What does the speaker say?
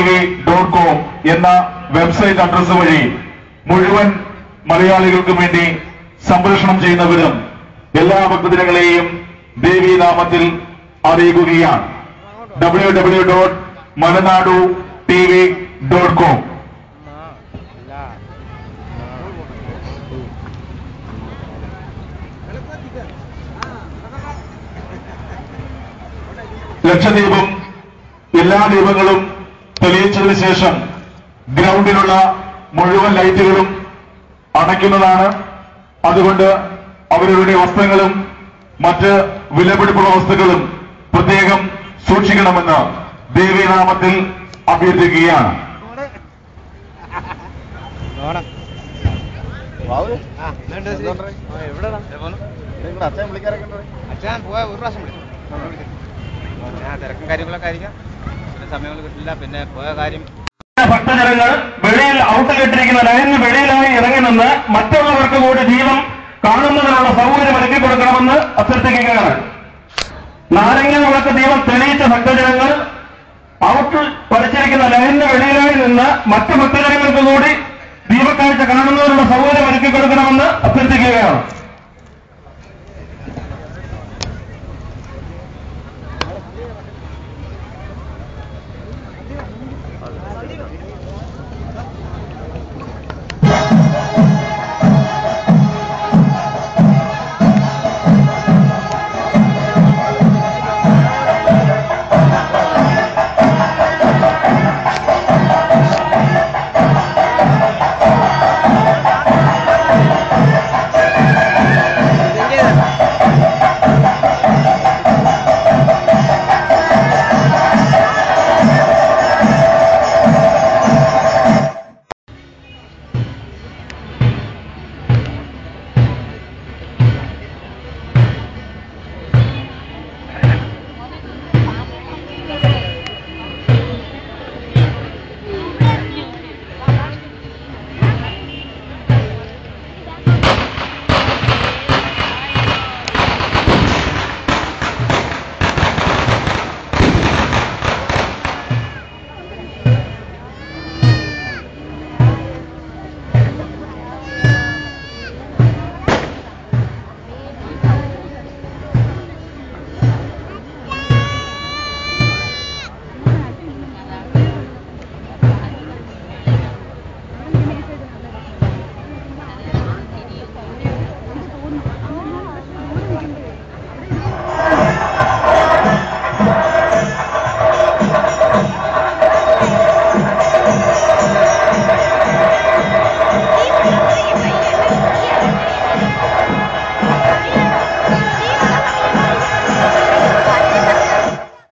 tv.com എന്ന website address വഴി മുഴുവൻ മലയാളികൾക്കും വേണ്ടി സംപ്രേഷണം ചെയ്യുന്നവരും എല്ലാ ഭക്തജനങ്ങളെയും ദേവീനാമത്തിൽ അറിയിക്കുകയാണ്. www.malanadu.tv.com. ലക്ഷദീപം എല്ലാ ദീപങ്ങളും തെളിയിച്ചതിനു ശേഷം ഗ്രൗണ്ടിലുള്ള മുഴുവൻ ലൈറ്റുകളും അണയ്ക്കുന്നതാണ്. അതുകൊണ്ട് അവരുടെ വസ്ത്രങ്ങളും മറ്റ് വിലപിടിപ്പുള്ള വസ്തുക്കളും പ്രത്യേകം സൂക്ഷിക്കണമെന്ന് ദേവീനാമത്തിൽ അഭ്യർത്ഥിക്കുകയാണ്. തിരക്കും കാര്യങ്ങളൊക്കെ ആയിരിക്കാം, സമയങ്ങൾ കിട്ടില്ല. പിന്നെ പോയ കാര്യം ഭക്തജനങ്ങൾ വെളിയിൽ ഔട്ട് കെട്ടിരിക്കുന്ന ലൈനിന് വെളിയിലായി ഇറങ്ങി നിന്ന് മറ്റുള്ളവർക്ക് കൂടി ദീപം കാണുന്നതിനുള്ള സൗകര്യം ഒരുക്കി കൊടുക്കണമെന്ന് അഭ്യർത്ഥിക്കുകയാണ്. നാരങ്ങ വിളക്ക് ദീപം തെളിയിച്ച ഭക്തജനങ്ങൾ ഔട്ട് വരച്ചിരിക്കുന്ന ലൈനിന് വെളിയിലായി നിന്ന് മറ്റു ഭക്തജനങ്ങൾക്ക് കൂടി ദീപക്കാഴ്ച കാണുന്നതിനുള്ള സൗകര്യം ഒരുക്കി കൊടുക്കണമെന്ന് അഭ്യർത്ഥിക്കുകയാണ്.